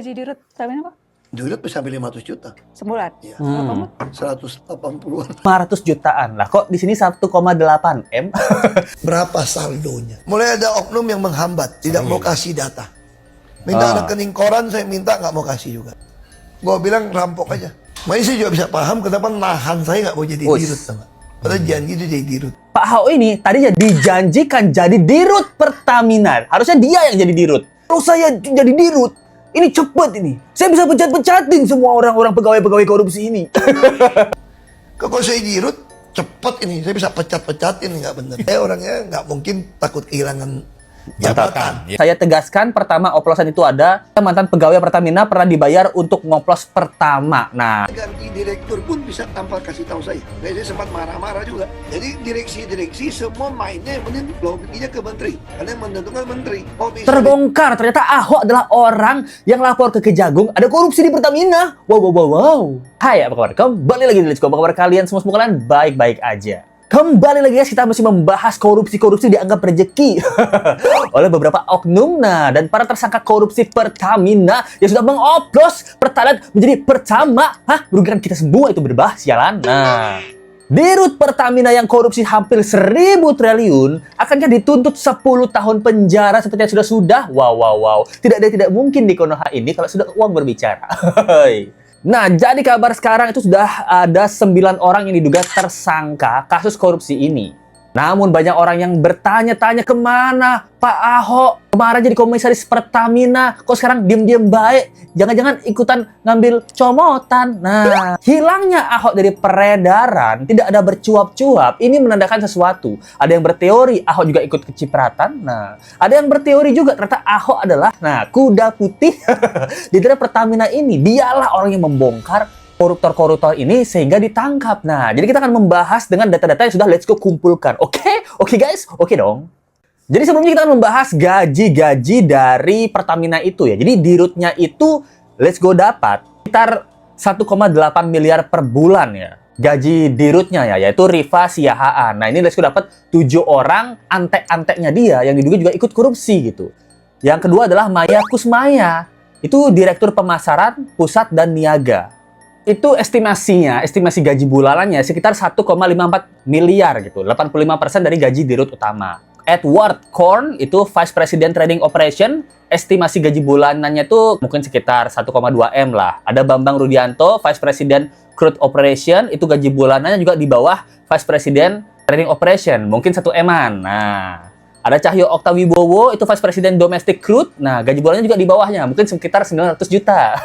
Gaji dirut tahun apa? Dirut bisa sampai 500 juta. Sebulan? Iya. Kalau kamu? 180-an. 500 jutaan lah. Kok di sini 1,8 M? Berapa saldonya? Mulai ada oknum yang menghambat, tidak mau kasih data. Minta rekening koran, saya minta nggak mau kasih juga. Gua bilang rampok aja. Makanya saya juga bisa paham kenapa nahan saya nggak mau jadi dirut. Padahal janji itu jadi dirut. Pak Ahok ini tadinya dijanjikan jadi dirut Pertamina. Harusnya dia yang jadi dirut. Kalau saya jadi dirut, ini cepet ini. Saya bisa pecat-pecatin semua orang-orang pegawai-pegawai korupsi ini. Kalau saya dirut, cepet ini. Saya bisa pecat-pecatin, nggak bener. Saya orangnya nggak mungkin takut kehilangan jabatan. Saya tegaskan, pertama oplosan itu ada. Mantan pegawai Pertamina pernah dibayar untuk ngoplos pertama. Nah, Ganti direktur pun bisa tanpa kasih tahu saya. Saya sempat marah-marah juga. Jadi direksi-direksi semua mainnya yang penting lobbynya ke menteri. Karena yang menentukan menteri. Oh, bisa terbongkar ternyata Ahok adalah orang yang lapor ke Kejagung ada korupsi di Pertamina. Wow. Hai, apa kabar? Kembali lagi di Let's Go. Apa kabar kalian semua kalian baik-baik aja? Kembali lagi guys, kita masih membahas korupsi dianggap rezeki oleh beberapa oknum dan para tersangka korupsi Pertamina yang sudah mengoplos Pertalite menjadi Pertama. Merugikan kita semua, itu berbah sialan. Nah, dirut Pertamina yang korupsi hampir 1.000 triliun akannya dituntut 10 tahun penjara seperti yang sudah-sudah. Wow. Tidak mungkin di Konoha ini kalau sudah uang berbicara. Nah, jadi kabar sekarang itu sudah ada 9 orang yang diduga tersangka kasus korupsi ini. Namun banyak orang yang bertanya-tanya kemana Pak Ahok kemarin jadi komisaris Pertamina, kok sekarang diem-diem baik? Jangan-jangan ikutan ngambil comotan. Nah, hilangnya Ahok dari peredaran, tidak ada bercuap-cuap, ini menandakan sesuatu. Ada yang berteori Ahok juga ikut kecipratan. Nah, ada yang berteori juga ternyata Ahok adalah kuda putih di dalam Pertamina ini. Dialah orang yang membongkar koruptor-koruptor ini sehingga ditangkap. Nah, jadi kita akan membahas dengan data-data yang sudah Let's Go kumpulkan. Oke guys? Oke dong. Jadi sebelumnya kita akan membahas gaji-gaji dari Pertamina itu ya. Jadi dirutnya itu Let's Go dapat sekitar 1,8 miliar per bulan ya. Gaji dirutnya ya, yaitu Rifa Siahaan. Nah, ini Let's Go dapat 7 orang antek-anteknya dia yang diduga juga ikut korupsi gitu. Yang kedua adalah Maya Kusmaya. Itu Direktur Pemasaran Pusat dan Niaga. Itu estimasi gaji bulanannya sekitar 1,54 miliar gitu. 85% dari gaji dirut utama. Edward Korn itu Vice President Trading Operation, estimasi gaji bulanannya itu mungkin sekitar 1,2 M lah. Ada Bambang Rudianto, Vice President Crude Operation, itu gaji bulanannya juga di bawah Vice President Trading Operation, mungkin 1 M-an. Nah, ada Cahyo Oktawibowo, itu Vice President Domestic Crude. Nah, gaji bulannya juga di bawahnya, mungkin sekitar 900 juta.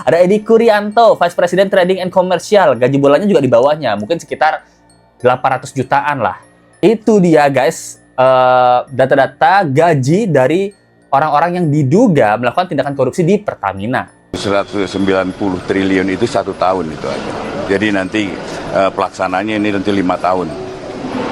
Ada Edi Kurianto, Vice President Trading and Commercial. Gaji bulannya juga di bawahnya, mungkin sekitar 800 jutaan lah. Itu dia guys, data-data gaji dari orang-orang yang diduga melakukan tindakan korupsi di Pertamina. 190 triliun itu 1 tahun itu aja. Jadi nanti pelaksananya ini nanti 5 tahun.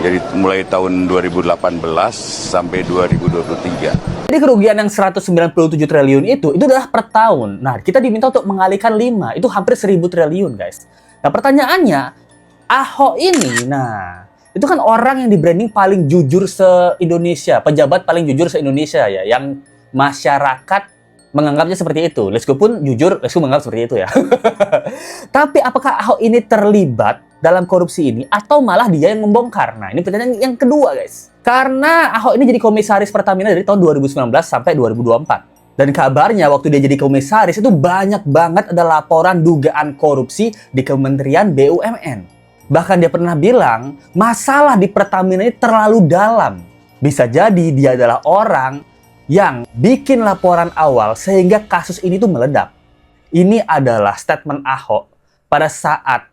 Jadi mulai tahun 2018 sampai 2023. Jadi kerugian yang 197 triliun itu adalah per tahun. Nah, kita diminta untuk mengalihkan 5. Itu hampir 1.000 triliun, guys. Nah, pertanyaannya, Ahok ini, itu kan orang yang di branding paling jujur se-Indonesia. Pejabat paling jujur se-Indonesia ya. Yang masyarakat menganggapnya seperti itu. Let's Go pun jujur, Let's Go menganggap seperti itu ya. Tapi apakah Ahok ini terlibat dalam korupsi ini atau malah dia yang membongkar? Nah, ini pertanyaan yang kedua, guys. Karena Ahok ini jadi komisaris Pertamina dari tahun 2019 sampai 2024. Dan kabarnya waktu dia jadi komisaris itu banyak banget ada laporan dugaan korupsi di Kementerian BUMN. Bahkan dia pernah bilang, masalah di Pertamina ini terlalu dalam. Bisa jadi dia adalah orang yang bikin laporan awal sehingga kasus ini tuh meledak. Ini adalah statement Ahok pada saat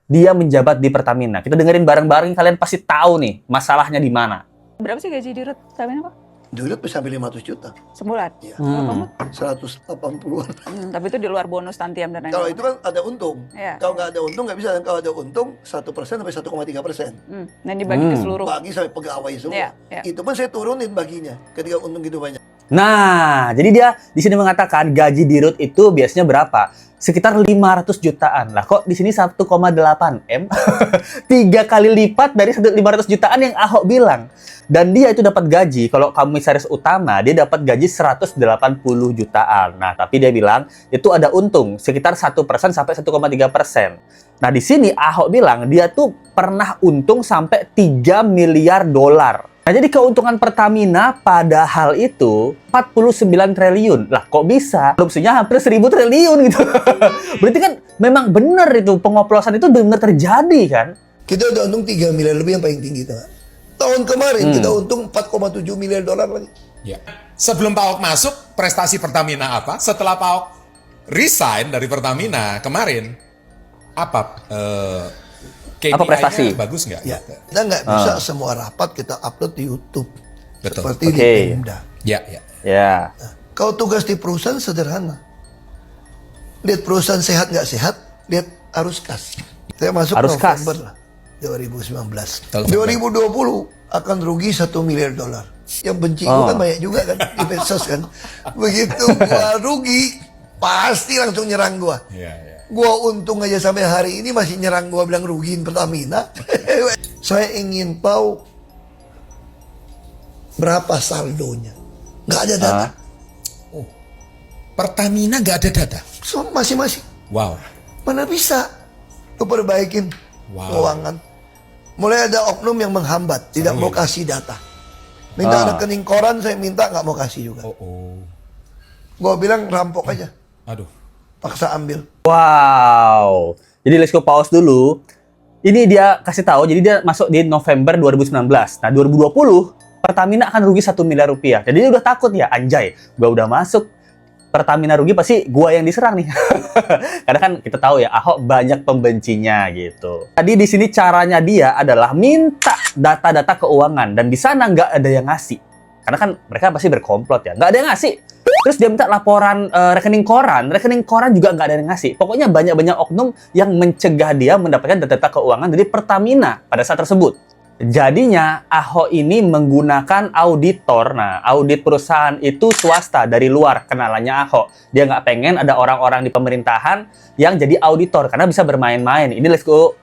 dia menjabat di Pertamina. Kita dengerin bareng-bareng, kalian pasti tahu nih masalahnya di mana. Berapa sih gaji dirut tahun apa? Dirut bisa sampai 500 juta. Sebulan? Iya. Kalau kamu? 180-an. Tapi itu di luar bonus tantiam dan lain-lain. Kalau itu kan ada untung. Iya. Kalau nggak ada untung nggak bisa. Dan kalau ada untung 1% sampai 1,3%. Dan dibagi ke seluruh. Bagi sampai pegawai semua. Iya, iya. Itu pun saya turunin baginya ketika untung gitu banyak. Nah, jadi dia di sini mengatakan gaji dirut itu biasanya berapa? Sekitar 500 jutaan. Lah kok di sini 1,8 M? 3 kali lipat dari 500 jutaan yang Ahok bilang. Dan dia itu dapat gaji, kalau komisaris utama, dia dapat gaji 180 jutaan. Nah, tapi dia bilang itu ada untung sekitar 1% sampai 1,3%. Nah, di sini Ahok bilang dia tuh pernah untung sampai 3 miliar dolar. Nah, jadi keuntungan Pertamina pada hal itu 49 triliun. Lah, kok bisa? Korupsinya hampir 1.000 triliun gitu. Berarti kan memang benar itu, pengoplosan itu benar terjadi kan? Kita udah untung 3 miliar lebih yang paling tinggi. Tahun kemarin kita untung 4,7 miliar dolar lagi. Ya. Sebelum Pak Ahok masuk, prestasi Pertamina apa? Setelah Pak Ahok resign dari Pertamina kemarin, apa Apa prestasi? bagus nggak? Ya, kita nggak bisa semua rapat kita upload di YouTube. Betul. Seperti di Oke. Pemda. Ya, ya. Ya. Nah, kalau tugas di perusahaan sederhana. Lihat perusahaan sehat nggak sehat, lihat arus kas. Saya masuk Arus kas. November lah, 2019. Betul. 2020 akan rugi 1 miliar dolar. Yang benci gua kan banyak juga kan di medsos kan. Begitu gua rugi, pasti langsung nyerang gua. Ya, ya. Gua untung aja sampai hari ini masih nyerang gua bilang rugiin Pertamina. Saya ingin tahu berapa saldonya. Nggak ada data. Pertamina nggak ada data. So, masing-masing. Wow. Mana bisa keperbaikin Wow. keuangan. Mulai ada oknum yang menghambat, tidak mau kasih data. Minta rekening koran, saya minta nggak mau kasih juga. Oh. Gua bilang rampok aja, Aduh. paksa ambil. Wow. Jadi let's go pause dulu. Ini dia kasih tahu, jadi dia masuk di November 2019. Nah, 2020 Pertamina akan rugi 1 miliar rupiah. Jadi dia udah takut ya, anjay. Gua udah masuk, Pertamina rugi pasti gua yang diserang nih. Karena kan kita tahu ya, Ahok banyak pembencinya gitu. Tadi di sini caranya dia adalah minta data-data keuangan dan di sana nggak ada yang ngasih. Karena kan mereka pasti berkomplot ya, nggak ada yang ngasih. Terus dia minta laporan rekening koran juga nggak ada yang ngasih. Pokoknya banyak-banyak oknum yang mencegah dia mendapatkan data-data keuangan dari Pertamina pada saat tersebut. Jadinya Ahok ini menggunakan auditor. Nah, audit perusahaan itu swasta dari luar, kenalannya Ahok. Dia nggak pengen ada orang-orang di pemerintahan yang jadi auditor karena bisa bermain-main. Ini let's go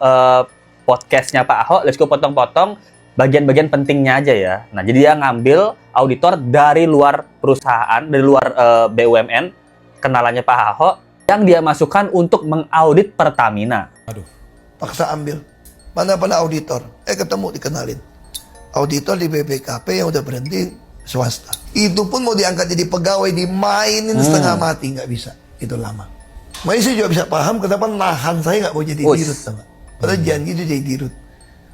podcastnya Pak Ahok, let's go potong-potong bagian-bagian pentingnya aja ya. Nah, jadi dia ngambil auditor dari luar perusahaan, dari luar BUMN, kenalannya Pak Ahok, yang dia masukkan untuk mengaudit Pertamina. Aduh. Paksa ambil. Mana auditor? Ketemu dikenalin. Auditor di BPKP yang udah berhenti swasta. Itu pun mau diangkat jadi pegawai, dimainin setengah mati, nggak bisa. Itu lama. Makanya saya juga bisa paham kenapa nahan saya nggak mau jadi dirut. Padahal janji itu jadi dirut.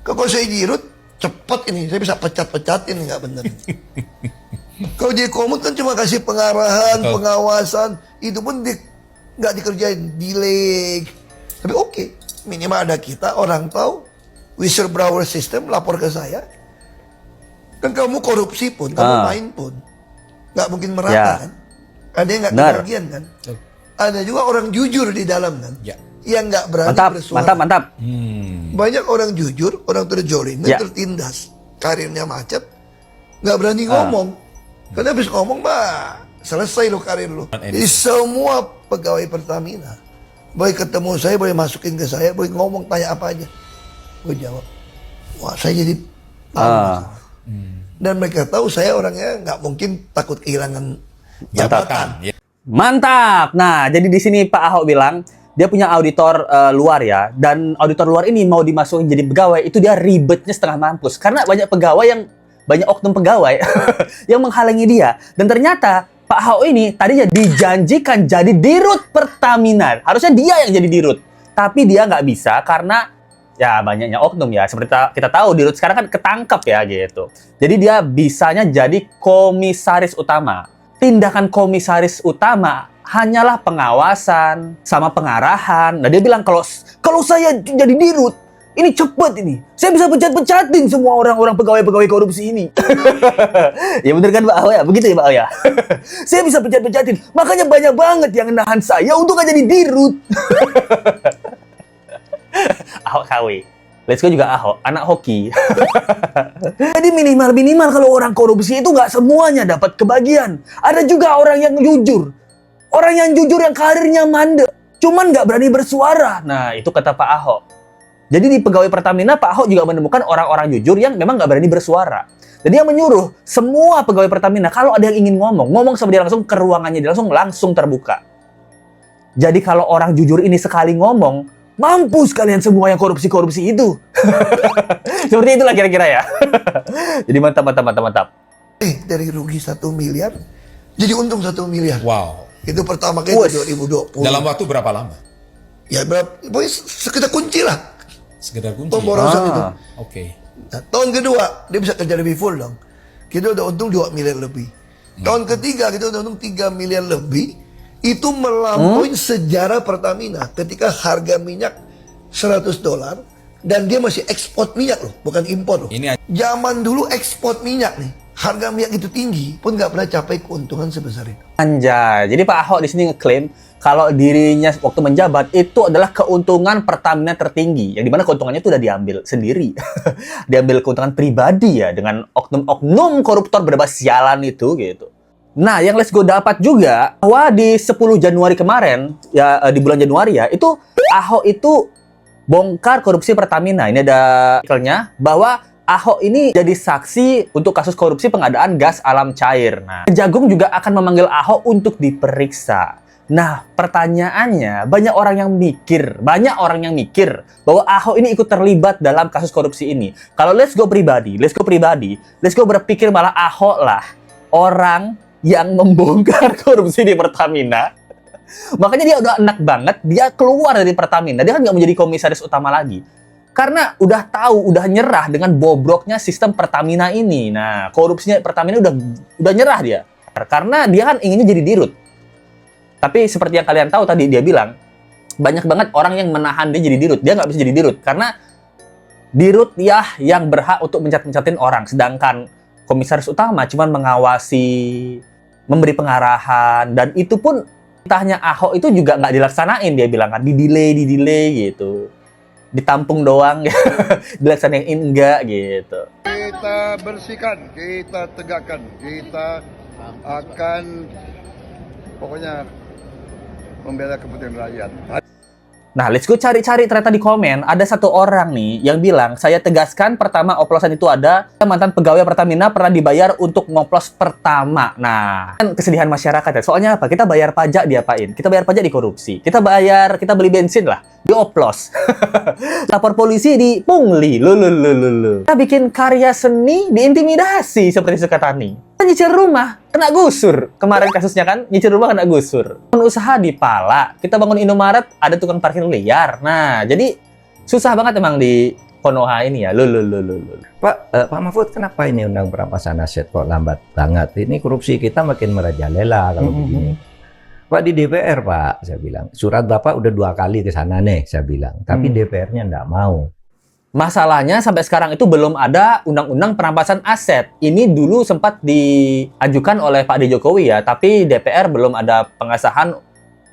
Kalau saya dirut, cepet ini. Saya bisa pecat-pecatin, nggak bener. Kalau jadi komut kan cuma kasih pengarahan, pengawasan. Itu pun nggak dikerjain. Delay. Tapi oke. Minimal ada kita, orang tahu. Whistleblower system lapor ke saya. Kan kamu korupsi pun, kamu main pun, nggak mungkin merata kan? Ada yang nggak kebagian kan? Ada juga orang jujur di dalam kan? Ya. Yang nggak berani bersuara. Mantap. Banyak orang jujur, orang terjolim, tertindas, karirnya macet, nggak berani ngomong. Karena habis ngomong mah selesai lo karir lo. Jadi semua pegawai Pertamina, boleh ketemu saya, boleh masukin ke saya, boleh ngomong, tanya apa aja. Gue jawab, wah saya jadi dan mereka tahu saya orangnya nggak mungkin takut kehilangan jabatan. Mantap. Nah, jadi di sini Pak Ahok bilang dia punya auditor luar ya, dan auditor luar ini mau dimasukin jadi pegawai itu dia ribetnya setengah mampus karena banyak oknum pegawai yang menghalangi dia. Dan ternyata Pak Ahok ini tadinya dijanjikan jadi dirut Pertamina, harusnya dia yang jadi dirut, tapi dia nggak bisa karena ya banyaknya oknum ya. Seperti kita tahu dirut sekarang kan ketangkep ya gitu. Jadi dia bisanya jadi komisaris utama. Tindakan komisaris utama hanyalah pengawasan sama pengarahan. Nah, dia bilang kalau saya jadi dirut, ini cepet ini. Saya bisa pecat-pecatin semua orang-orang pegawai-pegawai korupsi ini. Ya bener kan Pak Ahok ya? Begitu ya Pak Ahok ya? Saya bisa pecat-pecatin. Makanya banyak banget yang nahan saya untuk nggak jadi dirut. Ahok KW. Let's go juga Ahok, anak hoki. Jadi minimal kalau orang korupsi itu nggak semuanya dapat kebagian. Ada juga orang yang jujur. Orang yang jujur yang karirnya mandek. Cuman nggak berani bersuara. Nah, itu kata Pak Ahok. Jadi di pegawai Pertamina, Pak Ahok juga menemukan orang-orang jujur yang memang nggak berani bersuara. Dan dia menyuruh semua pegawai Pertamina, kalau ada yang ingin ngomong sama dia langsung ke ruangannya, dia langsung terbuka. Jadi kalau orang jujur ini sekali ngomong, mampus kalian semua yang korupsi-korupsi itu. Seperti itulah kira-kira ya. Jadi mantap. Dari rugi 1 miliar, jadi untung 1 miliar. Wow. Itu pertama kali 2020. Dalam waktu berapa lama? Ya berapa? Pokoknya sekedar kunci lah. Sekedar kunci. Pemborosan itu. Oke. Nah, tahun kedua, dia bisa kerja lebih full dong. Kita udah untung 2 miliar lebih. Tahun ketiga, kita udah untung 3 miliar lebih. Itu melampaui sejarah Pertamina ketika harga minyak $100 dan dia masih ekspor minyak loh, bukan impor loh. Zaman dulu ekspor minyak nih, harga minyak itu tinggi pun nggak pernah capai keuntungan sebesar itu. Anjay. Jadi Pak Ahok di sini ngeklaim kalau dirinya waktu menjabat itu adalah keuntungan Pertamina tertinggi, yang dimana keuntungannya itu udah diambil sendiri. Diambil keuntungan pribadi ya dengan oknum-oknum koruptor berbasis sialan itu gitu. Nah, yang Let's Go dapat juga bahwa di 10 Januari kemarin, ya di bulan Januari ya, itu Ahok itu bongkar korupsi Pertamina. Ini ada artikelnya bahwa Ahok ini jadi saksi untuk kasus korupsi pengadaan gas alam cair. Nah, Kejagung juga akan memanggil Ahok untuk diperiksa. Nah, pertanyaannya, banyak orang yang mikir bahwa Ahok ini ikut terlibat dalam kasus korupsi ini. Kalau Let's Go pribadi, Let's Go berpikir malah Ahok lah orang yang membongkar korupsi di Pertamina. Makanya dia udah enak banget, dia keluar dari Pertamina. Dia kan nggak menjadi komisaris utama lagi. Karena udah tahu, udah nyerah dengan bobroknya sistem Pertamina ini. Nah, korupsinya Pertamina udah nyerah dia. Karena dia kan inginnya jadi dirut. Tapi seperti yang kalian tahu tadi, dia bilang, banyak banget orang yang menahan dia jadi dirut. Dia nggak bisa jadi dirut. Karena dirut ya yang berhak untuk mencat-mencatin orang. Sedangkan komisaris utama cuma mengawasi, memberi pengarahan, dan itu pun tanya Ahok itu juga nggak dilaksanain, dia bilang kan, di-delay gitu, ditampung doang, dilaksanain enggak gitu. Kita bersihkan, kita tegakkan, kita akan pokoknya membela kepentingan rakyat. Nah, Let's Go cari-cari ternyata di komen ada satu orang nih yang bilang, saya tegaskan pertama oplosan itu ada, mantan pegawai Pertamina pernah dibayar untuk ngoplos pertama. Nah, kan kesedihan masyarakat ya. Soalnya apa? Kita bayar pajak diapain? Kita bayar pajak di korupsi. Kita beli bensin lah, dioplos. Lapor polisi di pungli. Kita bikin karya seni diintimidasi seperti Sukatani. Kita nyicil rumah, kena gusur. Kemarin kasusnya kan, nyicil rumah kena gusur. Usaha di Pala, kita bangun Indomaret, ada tukang parkir liar. Nah, jadi susah banget emang di Konoha ini ya. Pak Mahfud, kenapa ini undang perampasan aset kok lambat banget? Ini korupsi kita makin merajalela kalau begini. Pak, di DPR Pak, saya bilang, surat Bapak udah 2 kali ke sana nih, saya bilang. Tapi DPR-nya nggak mau. Masalahnya sampai sekarang itu belum ada undang-undang perampasan aset. Ini dulu sempat diajukan oleh Pak D. Jokowi ya, tapi DPR belum ada pengesahan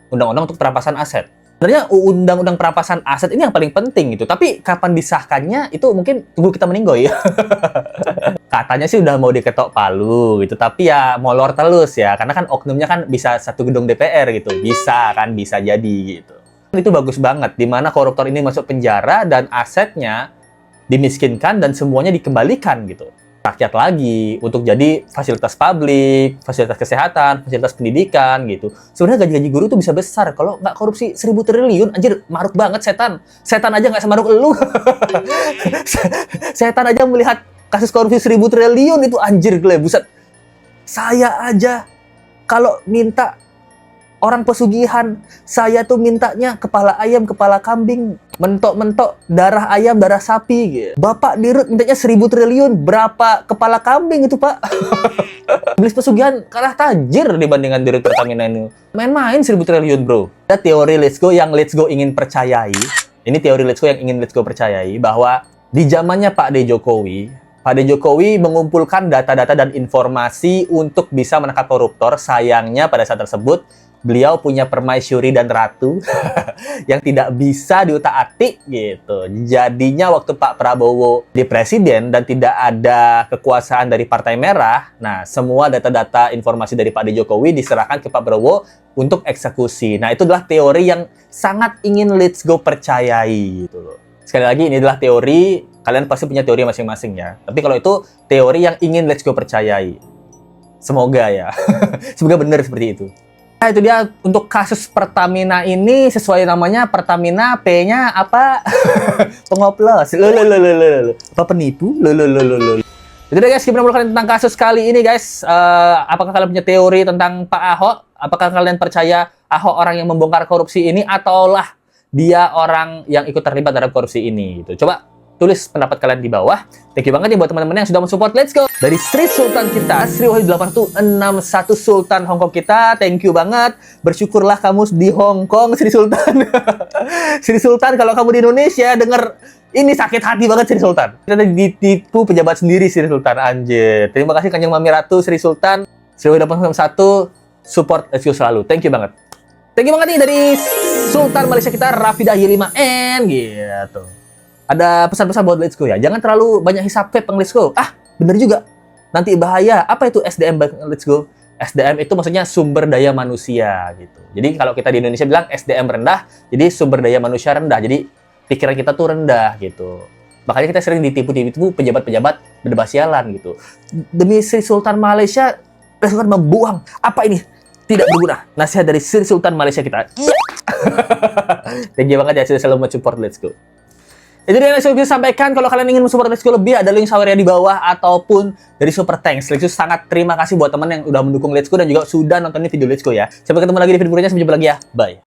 undang-undang untuk perampasan aset. Sebenarnya undang-undang perampasan aset ini yang paling penting gitu. Tapi kapan disahkannya itu mungkin tunggu kita meninggoy. Katanya sih udah mau diketok palu gitu, tapi ya molor telus ya. Karena kan oknumnya kan bisa satu gedung DPR gitu. Bisa jadi gitu. Itu bagus banget, di mana koruptor ini masuk penjara dan asetnya dimiskinkan dan semuanya dikembalikan gitu. Rakyat lagi untuk jadi fasilitas publik, fasilitas kesehatan, fasilitas pendidikan gitu. Sebenarnya gaji-gaji guru itu bisa besar kalau nggak korupsi 1.000 triliun. Anjir, maruk banget setan. Setan aja nggak semaruk elu. Setan aja melihat kasus korupsi 1.000 triliun itu anjir gue, buset. Saya aja kalau minta orang pesugihan, saya tuh mintanya kepala ayam, kepala kambing, mentok-mentok darah ayam, darah sapi gitu. Bapak dirut mintanya 1.000 triliun, berapa kepala kambing itu Pak? Iblis pesugihan kalah tajir dibandingkan dirut Pertamina ini. Main-main 1.000 triliun bro. Ada teori Let's Go yang Let's Go ingin percayai. Ini teori Let's Go yang ingin Let's Go percayai bahwa di zamannya Pak D. Jokowi mengumpulkan data-data dan informasi untuk bisa menangkap koruptor. Sayangnya pada saat tersebut beliau punya permaisuri dan ratu yang tidak bisa diutak-atik gitu. Jadinya waktu Pak Prabowo di presiden dan tidak ada kekuasaan dari Partai Merah, nah semua data-data informasi dari Pak Jokowi diserahkan ke Pak Prabowo untuk eksekusi. Nah, itu adalah teori yang sangat ingin Let's Go percayai gitu loh. Sekali lagi, ini adalah teori, kalian pasti punya teori masing-masing ya. Tapi kalau itu teori yang ingin Let's Go percayai. Semoga ya. Semoga benar seperti itu. Nah, itu dia untuk kasus Pertamina ini, sesuai namanya Pertamina, P-nya apa? Pengoplos. Apa penipu? Itu deh guys, gimana menurut kalian tentang kasus kali ini guys? Apakah kalian punya teori tentang Pak Ahok? Apakah kalian percaya Ahok orang yang membongkar korupsi ini, ataulah dia orang yang ikut terlibat dalam korupsi ini? Gitu. Coba tulis pendapat kalian di bawah. Thank you banget ya buat teman-teman yang sudah mensupport Let's Go. Dari Sri Sultan kita, Sri Wahyu 861 Sultan Hongkong kita. Thank you banget. Bersyukurlah kamu di Hongkong, Sri Sultan. Sri Sultan, kalau kamu di Indonesia denger ini sakit hati banget Sri Sultan. Kita ditipu pejabat sendiri Sri Sultan, anjir. Terima kasih Kanjeng Mami Ratu Sri Sultan. Sri Wahyu 861 support Let's Go selalu. Thank you banget. Thank you banget nih dari Sultan Malaysia kita, Rafidah Y5N gitu. Ada pesan-pesan buat Let's Go ya. Jangan terlalu banyak hisap vape Let's Go. Ah, bener juga. Nanti bahaya. Apa itu SDM Let's Go? SDM itu maksudnya sumber daya manusia gitu. Jadi kalau kita di Indonesia bilang SDM rendah, jadi sumber daya manusia rendah. Jadi pikiran kita tuh rendah gitu. Makanya kita sering ditipu-tipu pejabat-pejabat berdebas sialan gitu. Demi Sri Sultan Malaysia, Sri Sultan membuang. Apa ini? Tidak berguna. Nasihat dari Sri Sultan Malaysia kita. Thank you banget ya sudah selalu mensupport Let's Go. Itu dia yang saya sampaikan. Kalau kalian ingin mensupport Let's Go lebih, ada link showernya di bawah ataupun dari Super Thanks. Let's Go sangat terima kasih buat teman yang udah mendukung Let's Go dan juga sudah nontonin video Let's Go ya. Sampai ketemu lagi di video berikutnya. Sampai jumpa lagi ya. Bye.